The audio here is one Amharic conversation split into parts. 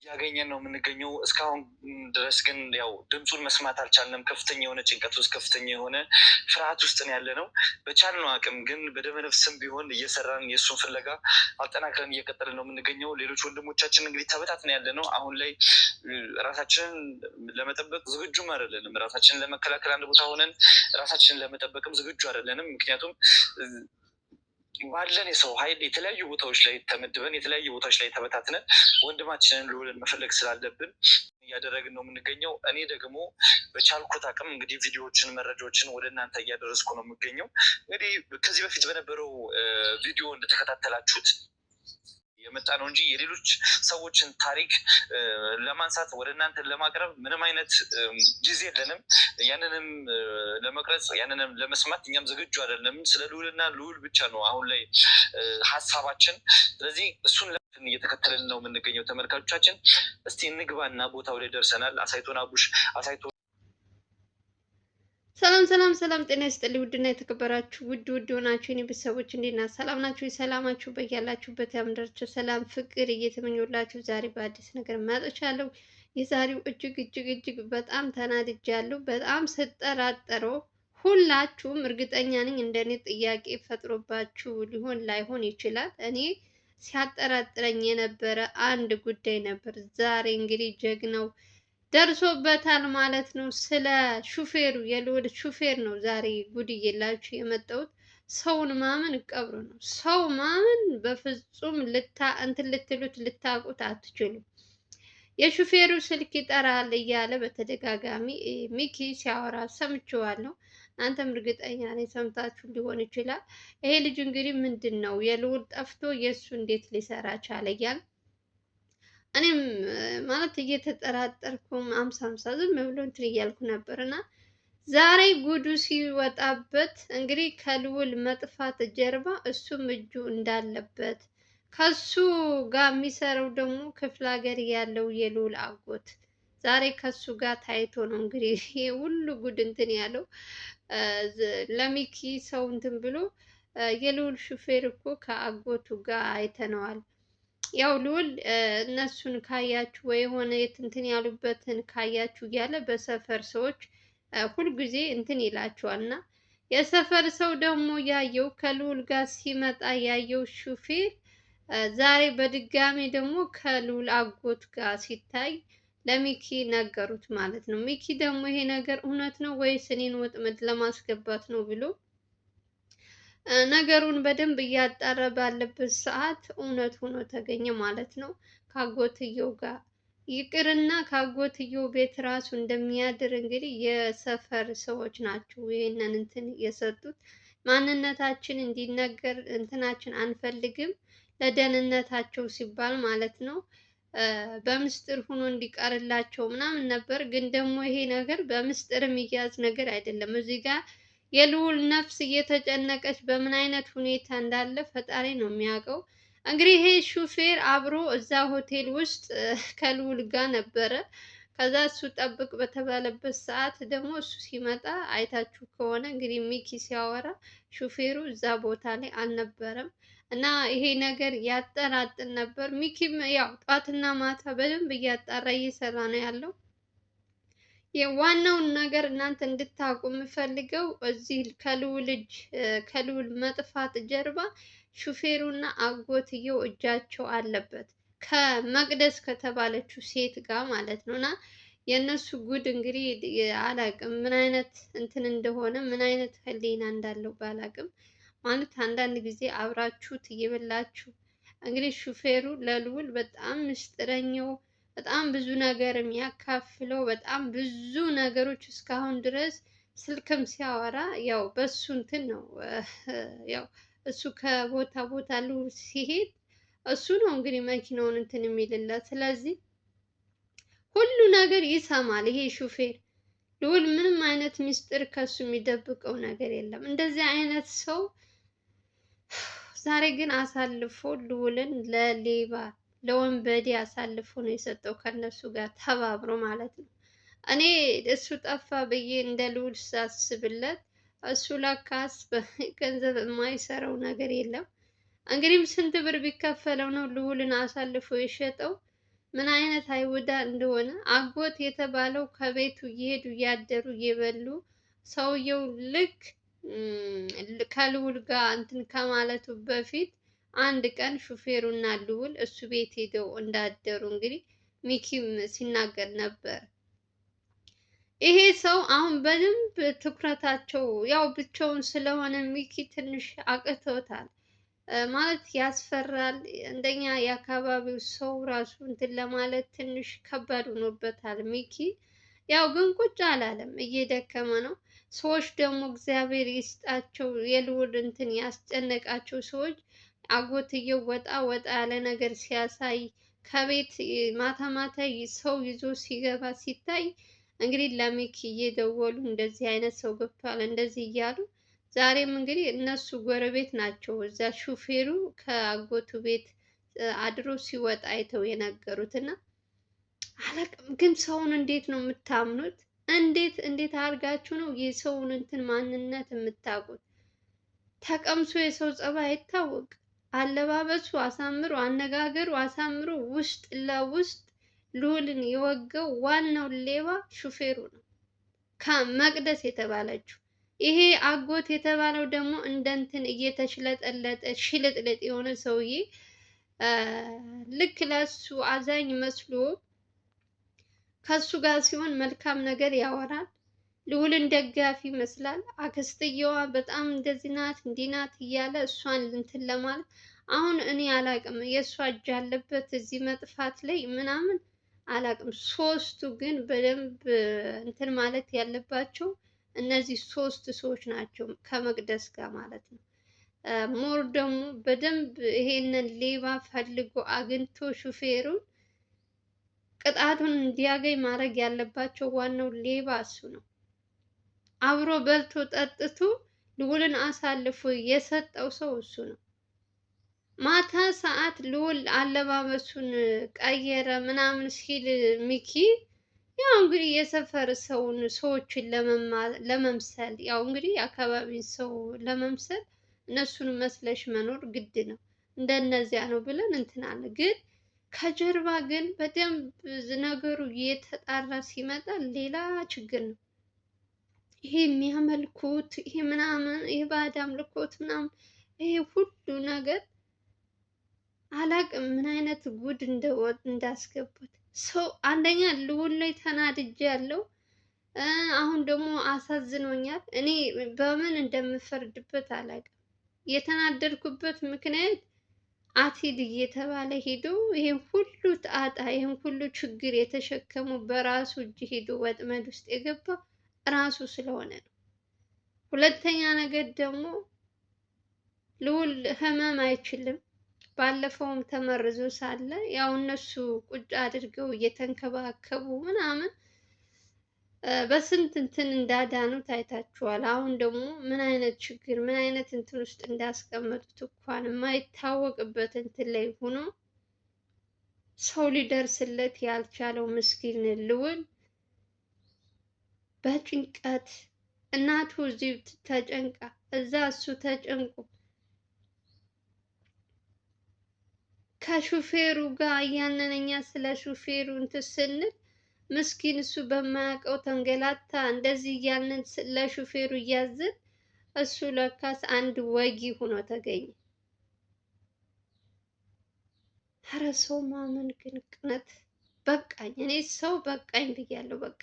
ያገኘን ነው የምንገኘው። እስካሁን ድረስ ግን ያው ድምፁን መስማት አልቻልንም። ከፍተኛ የሆነ ጭንቀት ውስጥ፣ ከፍተኛ የሆነ ፍርሃት ውስጥ ነው ያለ ነው። በቻልነው አቅም ግን በደመነፍስም ቢሆን እየሰራን የእሱን ፍለጋ አጠናክረን እየቀጠልን ነው የምንገኘው። ሌሎች ወንድሞቻችን እንግዲህ ተበታትነን ያለ ነው። አሁን ላይ ራሳችንን ለመጠበቅ ዝግጁም አይደለንም። ራሳችንን ለመከላከል አንድ ቦታ ሆነን ራሳችንን ለመጠበቅም ዝግጁ አይደለንም። ምክንያቱም ባለን የሰው ኃይል የተለያዩ ቦታዎች ላይ ተመድበን የተለያዩ ቦታዎች ላይ ተበታትነን ወንድማችንን ልውልን መፈለግ ስላለብን እያደረግን ነው የምንገኘው። እኔ ደግሞ በቻልኩት አቅም እንግዲህ ቪዲዮዎችን፣ መረጃዎችን ወደ እናንተ እያደረስኩ ነው የምገኘው። እንግዲህ ከዚህ በፊት በነበረው ቪዲዮ እንደተከታተላችሁት የመጣ ነው እንጂ የሌሎች ሰዎችን ታሪክ ለማንሳት ወደ እናንተ ለማቅረብ ምንም አይነት ጊዜ የለንም። ያንንም ለመቅረጽ ያንንም ለመስማት እኛም ዝግጁ አይደለም። ስለ ልዑልና ልዑል ብቻ ነው አሁን ላይ ሀሳባችን። ስለዚህ እሱን እየተከተልን ነው የምንገኘው። ተመልካቾቻችን እስቲ እንግባና ቦታው ላይ ደርሰናል። አሳይቶን አቡሽ አሳይቶ ሰላም ጤና ይስጥልኝ። ውድና የተከበራችሁ ውድ ሆናችሁ የኔ ቤተሰቦች እንዴት ናችሁ? ሰላም ናችሁ? ሰላማችሁ በያላችሁበት ያምዳችሁ። ሰላም ፍቅር እየተመኙላችሁ ዛሬ በአዲስ ነገር መጥቻለሁ። የዛሬው እጅግ በጣም ተናድጃለሁ። በጣም ስጠራጠረው ሁላችሁም እርግጠኛ ነኝ እንደኔ ጥያቄ ፈጥሮባችሁ ሊሆን ላይሆን ይችላል። እኔ ሲያጠራጥረኝ የነበረ አንድ ጉዳይ ነበር። ዛሬ እንግዲህ ጀግናው ደርሶበታል ማለት ነው። ስለ ሹፌሩ የልዑል ሹፌር ነው ዛሬ ጉድ እየላችሁ የመጣሁት። ሰውን ማመን ቀብሩ ነው። ሰው ማመን በፍጹም እንትን ልትሉት ልታውቁት አትችሉም። የሹፌሩ ስልክ ይጠራል እያለ በተደጋጋሚ ሚኪ ሲያወራ ሰምቼዋለሁ። እናንተም እርግጠኛ ነኝ ሰምታችሁ ሊሆን ይችላል። ይሄ ልጅ እንግዲህ ምንድን ነው የልዑል ጠፍቶ የእሱ እንዴት ሊሰራ ቻለ እያለ እኔም ማለት እየተጠራጠርኩም አምሳ ዝም ብሎ እንትን እያልኩ ነበር እና ዛሬ ጉዱ ሲወጣበት እንግዲህ ከልዑል መጥፋት ጀርባ እሱም እጁ እንዳለበት ከሱ ጋር የሚሰራው ደግሞ ክፍለ ሀገር ያለው የልዑል አጎት ዛሬ ከሱ ጋር ታይቶ ነው እንግዲህ ይሄ ሁሉ ጉድ እንትን ያለው። ለሚኪ ሰው እንትን ብሎ የልዑል ሹፌር እኮ ከአጎቱ ጋር አይተነዋል። ያው ልዑል እነሱን ካያችሁ ወይ የሆነ እንትን ያሉበትን ካያችሁ እያለ በሰፈር ሰዎች ሁልጊዜ እንትን ይላቸዋል። እና የሰፈር ሰው ደግሞ ያየው ከልዑል ጋር ሲመጣ ያየው ሹፌር ዛሬ በድጋሚ ደግሞ ከልዑል አጎት ጋር ሲታይ ለሚኪ ነገሩት ማለት ነው። ሚኪ ደግሞ ይሄ ነገር እውነት ነው ወይስ እኔን ወጥመድ ለማስገባት ነው ብሎ ነገሩን በደንብ እያጣራ ባለበት ሰዓት እውነት ሆኖ ተገኘ ማለት ነው። ካጎትየው ጋር ይቅርና ካጎትየው ቤት ራሱ እንደሚያድር እንግዲህ የሰፈር ሰዎች ናቸው ይሄንን እንትን የሰጡት። ማንነታችን እንዲነገር እንትናችን አንፈልግም ለደህንነታቸው ሲባል ማለት ነው። በምስጢር ሆኖ እንዲቀርላቸው ምናምን ነበር። ግን ደግሞ ይሄ ነገር በምስጢር የሚያዝ ነገር አይደለም። እዚህ ጋር የልዑል ነፍስ እየተጨነቀች በምን አይነት ሁኔታ እንዳለ ፈጣሪ ነው የሚያውቀው። እንግዲህ ይሄ ሹፌር አብሮ እዛ ሆቴል ውስጥ ከልዑል ጋር ነበረ። ከዛ እሱ ጠብቅ በተባለበት ሰዓት ደግሞ እሱ ሲመጣ አይታችሁ ከሆነ እንግዲህ ሚኪ ሲያወራ ሹፌሩ እዛ ቦታ ላይ አልነበረም። እና ይሄ ነገር ያጠራጥር ነበር። ሚኪም ያው ጧትና ማታ በደንብ እያጣራ እየሰራ ነው ያለው። የዋናውን ነገር እናንተ እንድታውቁ የምፈልገው እዚህ ከልዑል መጥፋት ጀርባ ሹፌሩና አጎትየው እጃቸው አለበት ከመቅደስ ከተባለችው ሴት ጋር ማለት ነው። እና የእነሱ ጉድ እንግዲህ አላቅም ምን አይነት እንትን እንደሆነ ምን አይነት ህሊና እንዳለው ባላቅም ማለት አንዳንድ ጊዜ አብራችሁት እየበላችሁ እንግዲህ ሹፌሩ ለልዑል በጣም ምስጢረኛው በጣም ብዙ ነገር የሚያካፍለው በጣም ብዙ ነገሮች እስካሁን ድረስ ስልክም ሲያወራ ያው በሱ እንትን ነው። ያው እሱ ከቦታ ቦታ ልዑል ሲሄድ እሱ ነው እንግዲህ መኪናውን እንትን የሚልለት። ስለዚህ ሁሉ ነገር ይሰማል ይሄ ሹፌር። ልዑል ምንም አይነት ምስጢር ከሱ የሚደብቀው ነገር የለም። እንደዚህ አይነት ሰው ዛሬ ግን አሳልፎ ልዑልን ለሌባ ለወንበዴ አሳልፎ ነው የሰጠው ከነሱ ጋር ተባብሮ ማለት ነው። እኔ እሱ ጠፋ ብዬ እንደ ልዑል ሳስብለት እሱ ለካስ ገንዘብ የማይሰራው ነገር የለም። እንግዲህ ስንት ብር ቢከፈለው ነው ልዑልን አሳልፎ የሸጠው? ምን አይነት አይሁዳ እንደሆነ አጎት የተባለው ከቤቱ እየሄዱ እያደሩ እየበሉ ሰውየው ልክ ከልዑል ጋር እንትን ከማለቱ በፊት አንድ ቀን ሹፌሩና ልዑል እሱ ቤት ሄደው እንዳደሩ እንግዲህ ሚኪም ሲናገር ነበር። ይሄ ሰው አሁን በደንብ ትኩረታቸው ያው ብቻውን ስለሆነ ሚኪ ትንሽ አቅቶታል ማለት ያስፈራል። እንደኛ የአካባቢው ሰው ራሱ እንትን ለማለት ትንሽ ከባድ ሆኖበታል ሚኪ። ያው ግን ቁጭ አላለም፣ እየደከመ ነው። ሰዎች ደግሞ እግዚአብሔር ይስጣቸው የልዑል እንትን ያስጨነቃቸው ሰዎች አጎትየው ወጣ ወጣ ያለ ነገር ሲያሳይ ከቤት ማታ ማታ ሰው ይዞ ሲገባ ሲታይ እንግዲህ ለሚኪ እየደወሉ እንደዚህ አይነት ሰው ገብቷል እንደዚህ እያሉ ዛሬም እንግዲህ እነሱ ጎረቤት ናቸው። እዛ ሹፌሩ ከአጎቱ ቤት አድሮ ሲወጣ አይተው የነገሩት እና አላቅም ግን ሰውን እንዴት ነው የምታምኑት? እንዴት አድርጋችሁ ነው የሰውን እንትን ማንነት የምታውቁት? ተቀምሶ የሰው ጸባይ አይታወቅ። አለባበሱ አሳምሮ፣ አነጋገሩ አሳምሮ ውስጥ ለውስጥ ልዑልን የወጋው ዋናው ሌባ ሹፌሩ ነው፣ ከመቅደስ የተባለችው። ይሄ አጎት የተባለው ደግሞ እንደ እንትን እየተሽለጠለጠ ሽልጥልጥ የሆነ ሰውዬ ልክ ለሱ አዛኝ መስሎ ከሱ ጋር ሲሆን መልካም ነገር ያወራል። ልዑልን ደጋፊ ይመስላል። አክስትየዋ በጣም እንደዚህ ናት እንዲህ ናት እያለ እሷን እንትን ለማለት አሁን እኔ አላቅም የእሷ እጅ ያለበት እዚህ መጥፋት ላይ ምናምን አላቅም። ሶስቱ ግን በደንብ እንትን ማለት ያለባቸው እነዚህ ሶስት ሰዎች ናቸው ከመቅደስ ጋር ማለት ነው። ሞር ደግሞ በደንብ ይሄንን ሌባ ፈልጎ አግኝቶ ሹፌሩን ቅጣቱን እንዲያገኝ ማድረግ ያለባቸው ዋናው ሌባ እሱ ነው። አብሮ በልቶ ጠጥቶ ልዑልን አሳልፎ የሰጠው ሰው እሱ ነው። ማታ ሰዓት ልዑል አለባበሱን ቀየረ ምናምን ሲል ሚኪ ያው እንግዲህ የሰፈር ሰዎችን ለመምሰል ያው እንግዲህ የአካባቢን ሰው ለመምሰል እነሱን መስለሽ መኖር ግድ ነው። እንደነዚያ ነው ብለን እንትን አለ። ግን ከጀርባ ግን በደንብ ነገሩ እየተጣራ ሲመጣ ሌላ ችግር ነው። ይሄ የሚያመልኩት ይሄ ምናምን ይሄ ባዕድ አምልኮት ምናምን ይሄ ሁሉ ነገር አላቅም ምን አይነት ጉድ እንዳስገቡት። ሰው አንደኛ ልዑል ላይ ተናድጄ ያለው አሁን ደግሞ አሳዝኖኛል። እኔ በምን እንደምፈርድበት አላቅም። የተናደድኩበት ምክንያት አትሂድ እየተባለ ሄዶ ይሄን ሁሉ ጣጣ ይሄን ሁሉ ችግር የተሸከሙ በራሱ እጅ ሄዶ ወጥመድ ውስጥ የገባ ራሱ ስለሆነ ነው። ሁለተኛ ነገር ደግሞ ልዑል ህመም አይችልም። ባለፈውም ተመርዞ ሳለ ያው እነሱ ቁጭ አድርገው እየተንከባከቡ ምናምን በስንት እንትን እንዳዳኑት አይታችኋል። አሁን ደግሞ ምን አይነት ችግር ምን አይነት እንትን ውስጥ እንዳስቀመጡት እንኳን የማይታወቅበት እንትን ላይ ሆኖ ሰው ሊደርስለት ያልቻለው ምስኪን ልዑል በጭንቀት እናቱ እዚህ ተጨንቃ እዛ እሱ ተጨንቆ ከሹፌሩ ጋር እያነነኛ ስለ ሹፌሩ እንትን ስንል ምስኪን እሱ በማያውቀው ተንገላታ እንደዚህ እያልን ለሹፌሩ እያዝን እሱ ለካስ አንድ ወጊ ሆኖ ተገኘ። ኧረ ሰው ማመን ግን ቅነት በቃኝ። እኔ ሰው በቃኝ ብያለሁ። በቃ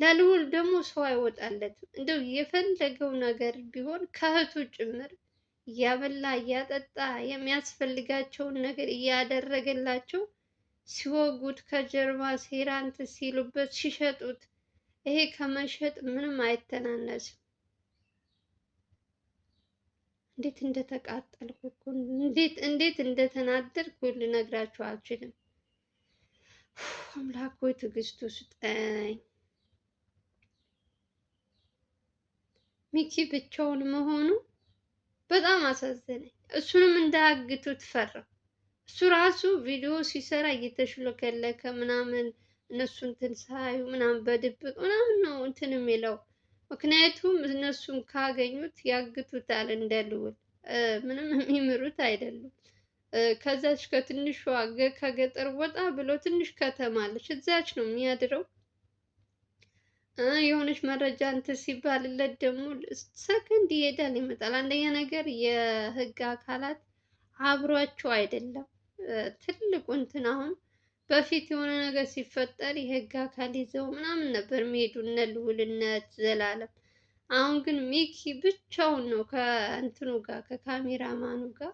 ለልዑል ደግሞ ሰው አይወጣለትም። እንደው የፈለገው ነገር ቢሆን ከእህቱ ጭምር እያበላ እያጠጣ የሚያስፈልጋቸውን ነገር እያደረገላቸው ሲወጉት ከጀርባ ሴራ እንትን ሲሉበት ሲሸጡት ይሄ ከመሸጥ ምንም አይተናነስም። እንዴት እንደተቃጠልኩ እኮ እንዴት እንደተናደድኩ ልነግራችሁ አልችልም። አምላክ ሆይ ትዕግስቱ ስጠኝ። ሚኪ ብቻውን መሆኑ በጣም አሳዘነኝ። እሱንም እንዳያግቱት ፈራሁ። እሱ ራሱ ቪዲዮ ሲሰራ እየተሽለከለከ ምናምን እነሱ እንትን ሳዩ ምናምን በድብቅ ምናምን ነው እንትን የሚለው። ምክንያቱም እነሱን ካገኙት ያግቱታል እንደ ልዑል ምንም የሚምሩት አይደሉም። ከዛች ከትንሿ ከገጠር ወጣ ብሎ ትንሽ ከተማ አለች፣ እዛች ነው የሚያድረው። የሆነች መረጃ እንትን ሲባልለት ደግሞ ሰከንድ ይሄዳል ይመጣል። አንደኛ ነገር የህግ አካላት አብሯቸው አይደለም። ትልቁ እንትን አሁን በፊት የሆነ ነገር ሲፈጠር የህግ አካል ይዘው ምናምን ነበር የሚሄዱ እነ ልዑል እነ ዘላለም። አሁን ግን ሚኪ ብቻውን ነው ከእንትኑ ጋር ከካሜራማኑ ጋር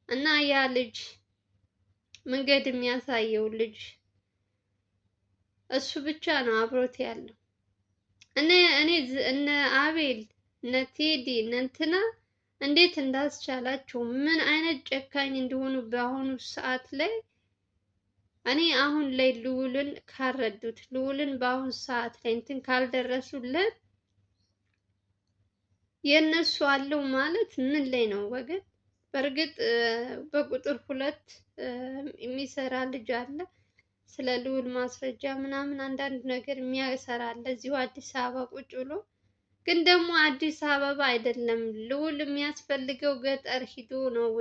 እና ያ ልጅ መንገድ የሚያሳየው ልጅ እሱ ብቻ ነው አብሮት ያለው። እነ አቤል እነ ቴዲ እነ እንትና እንዴት እንዳስቻላቸው ምን አይነት ጨካኝ እንደሆኑ በአሁኑ ሰዓት ላይ እኔ አሁን ላይ ልዑልን ካረዱት ልዑልን በአሁኑ ሰዓት ላይ እንትን ካልደረሱለት የእነሱ አለው ማለት ምን ላይ ነው ወገን? በእርግጥ በቁጥር 2 የሚሰራ ልጅ አለ። ስለ ልዑል ማስረጃ ምናምን አንዳንድ ነገር የሚያሰራ አለ እዚሁ አዲስ አበባ ቁጭ ብሎ። ግን ደግሞ አዲስ አበባ አይደለም ልዑል የሚያስፈልገው ገጠር ሂዶ ነው።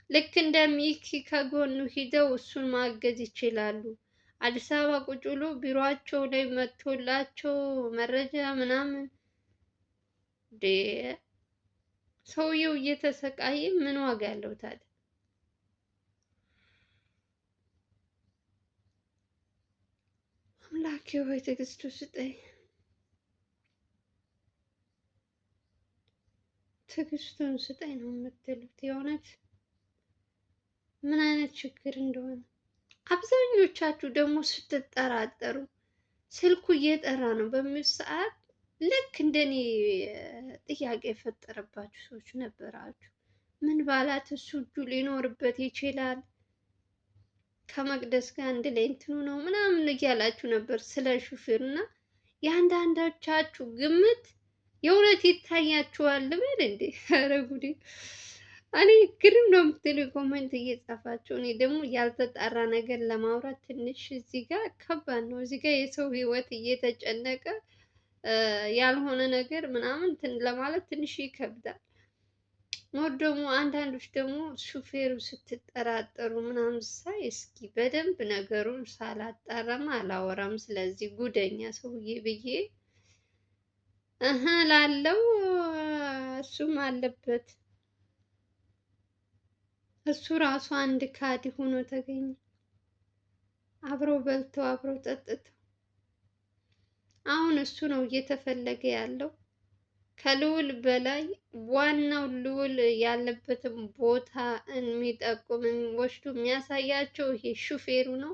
ልክ እንደ ሚኪ ከጎኑ ሂደው እሱን ማገዝ ይችላሉ። አዲስ አበባ ቁጭ ብሎ ቢሮአቸው ላይ መጥቶላቸው መረጃ ምናምን ሰውየው እየተሰቃየ ምን ዋጋ ያለው ታዲያ? አምላኬ ሆይ ትዕግስቱ ስጠኝ፣ ትዕግስቱን ስጠኝ ነው የምትሉት? የእውነት ምን አይነት ችግር እንደሆነ አብዛኞቻችሁ ደግሞ ስትጠራጠሩ ስልኩ እየጠራ ነው በሚል ሰዓት ልክ እንደኔ ጥያቄ የፈጠረባችሁ ሰዎች ነበራችሁ። ምን ባላት እሱ እጁ ሊኖርበት ይችላል ከመቅደስ ጋር አንድ ላይ እንትኑ ነው ምናምን እያላችሁ ነበር ስለ ሹፌር እና የአንዳንዶቻችሁ ግምት የእውነት ይታያችኋል ልበል እንዴ? ኧረ ጉዴ! እኔ ግርም ነው የምትሉ ኮሜንት እየጻፋችሁ፣ እኔ ደግሞ ያልተጣራ ነገር ለማውራት ትንሽ እዚህ ጋር ከባድ ነው። እዚህ ጋር የሰው ህይወት እየተጨነቀ ያልሆነ ነገር ምናምን ለማለት ትንሽ ይከብዳል። ሞር ደግሞ አንዳንዶች ደግሞ ሹፌሩ ስትጠራጠሩ ምናምን ሳይ እስኪ በደንብ ነገሩን ሳላጣራም አላወራም ስለዚህ ጉደኛ ሰውዬ ብዬ ላለው እሱም አለበት። እሱ ራሱ አንድ ካዲ ሆኖ ተገኘ። አብረው በልተው አብረው ጠጥተው አሁን እሱ ነው እየተፈለገ ያለው። ከልዑል በላይ ዋናው ልዑል ያለበትን ቦታ የሚጠቁም ወስዶ የሚያሳያቸው ይሄ ሹፌሩ ነው።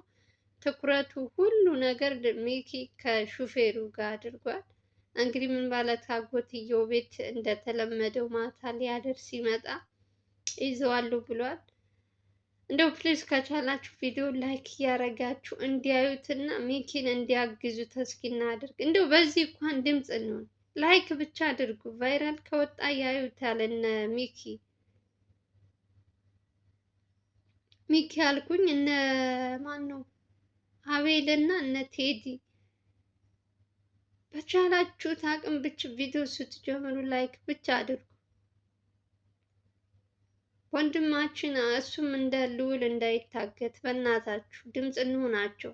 ትኩረቱ ሁሉ ነገር ሚኪ ከሹፌሩ ጋር አድርጓል። እንግዲህ ምን ማለት አጎትየው ቤት እንደተለመደው ማታ ሊያደር ሲመጣ ይዘዋለሁ ብሏል። እንደው ፕሊዝ ከቻላችሁ ቪዲዮ ላይክ እያደረጋችሁ እንዲያዩትና ሚኪን እንዲያግዙት እስኪ እናድርግ። እንደው በዚህ እንኳን ድምፅ እንሆን። ላይክ ብቻ አድርጉ። ቫይራል ከወጣ ያዩታል። እነ ሚኪ አልኩኝ እነ ማን ነው አቤል እና እነ ቴዲ በቻላችሁት አቅም ብቻ ቪዲዮ ስትጀምሩ ላይክ ብቻ አድርጉ። ወንድማችን እሱም እንደ ልዑል እንዳይታገት በእናታችሁ ድምፅ እንሆናቸው።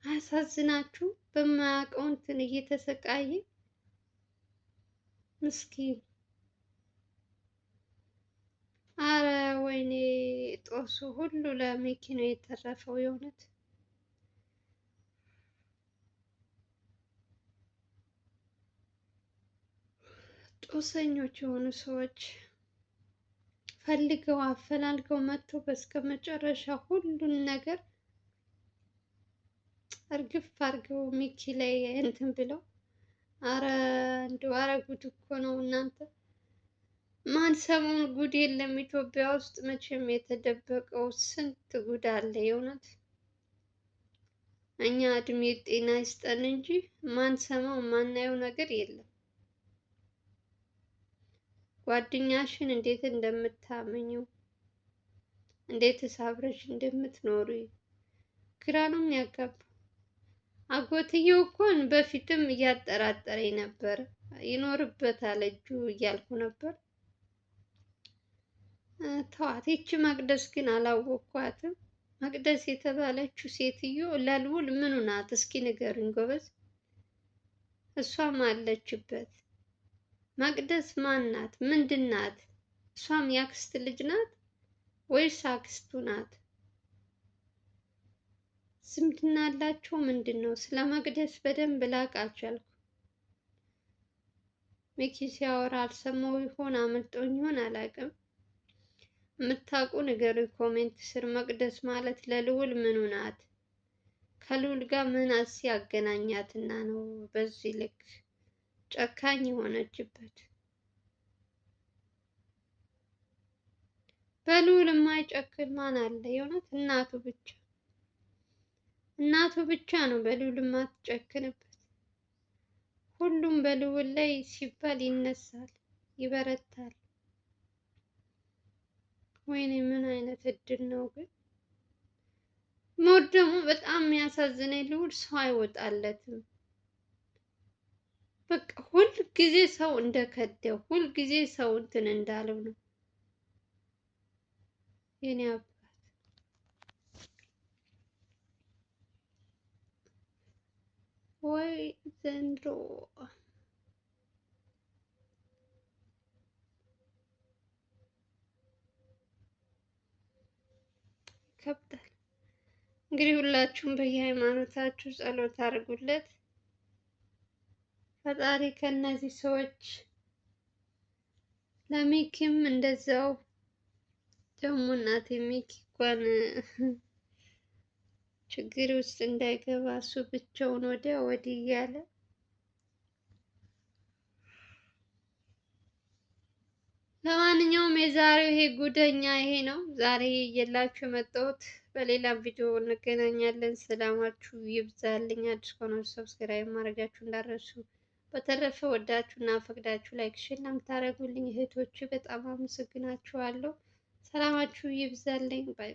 አያሳዝናችሁ? በማያውቀው እንትን እየተሰቃየ ምስኪን። አረ ወይኔ ጦሱ ሁሉ ለሚኪ ነው የተረፈው። የእውነት ጦሰኞች የሆኑ ሰዎች ፈልገው አፈላልገው መጥተው በስከ መጨረሻ ሁሉን ነገር እርግፍ አድርገው ሚኪ ላይ እንትን ብለው። አረ እንደው አረ ጉድ እኮ ነው እናንተ። ማን ሰሞን ጉድ የለም ኢትዮጵያ ውስጥ መቼም የተደበቀው ስንት ጉድ አለ። የእውነት እኛ እድሜ ጤና ይስጠን እንጂ ማን ሰማው ማናየው ነገር የለም። ጓደኛሽን እንዴት እንደምታመኘው እንዴት አብረሽ እንደምትኖሪ ግራ ነው የሚያጋባው። አጎትየው እንኳን በፊትም እያጠራጠረኝ ነበር። ይኖርበታል እጁ እያልኩ ነበር። ተዋት። ይቺ መቅደስ ግን አላወቅኳትም። መቅደስ የተባለችው ሴትዮ ለልዑል ምኑ ናት? እስኪ ንገሩኝ ጎበዝ። እሷም አለችበት። መቅደስ ማን ናት? ምንድን ናት? እሷም ያክስት ልጅ ናት ወይስ አክስቱ ናት? ዝምድና አላቸው? ምንድን ነው? ስለ መቅደስ በደንብ ላቅ አልቻልኩም። ሚኪ ሲያወራ አልሰማው ይሆን አምልጦኝ ይሆን አላውቅም። የምታውቁ ንገሩኝ ኮሜንት ስር። መቅደስ ማለት ለልዑል ምኑ ናት? ከልዑል ጋር ምን ያገናኛትና ነው በዚህ ልክ ጨካኝ የሆነችበት? በልዑል የማይጨክን ማን አለ? የእውነት እናቱ ብቻ ነው በልዑል የማትጨክንበት። ሁሉም በልዑል ላይ ሲባል ይነሳል፣ ይበረታል። ወይኔ ምን አይነት እድል ነው ግን! ሞት ደግሞ በጣም የሚያሳዝነኝ ልዑል ሰው አይወጣለትም። በቃ ሁል ጊዜ ሰው እንደከደው፣ ሁል ጊዜ ሰው እንትን እንዳለው ነው የኔ አባት። ወይ ዘንድሮ ይከብዳል። እንግዲህ ሁላችሁም በየሃይማኖታችሁ ጸሎት አድርጉለት። ፈጣሪ ከነዚህ ሰዎች ለሚኪም እንደዛው ደግሞ እናቴ ሚኪ እንኳን ችግር ውስጥ እንዳይገባ እሱ ብቻውን ወዲያ ወዲህ እያለ ለማንኛውም የዛሬው ይሄ ጉደኛ ይሄ ነው ዛሬ እየላችሁ የመጣሁት። በሌላ ቪዲዮ እንገናኛለን። ሰላማችሁ ይብዛልኝ። አዲስ ከሆናችሁ ሰብስክራይብ ማድረጋችሁ እንዳትረሱ። በተረፈ ወዳችሁ እና ፈቅዳችሁ ላይክ ሼር ለምታደርጉልኝ እህቶች በጣም አመሰግናችኋለሁ። ሰላማችሁ ይብዛልኝ። ባይ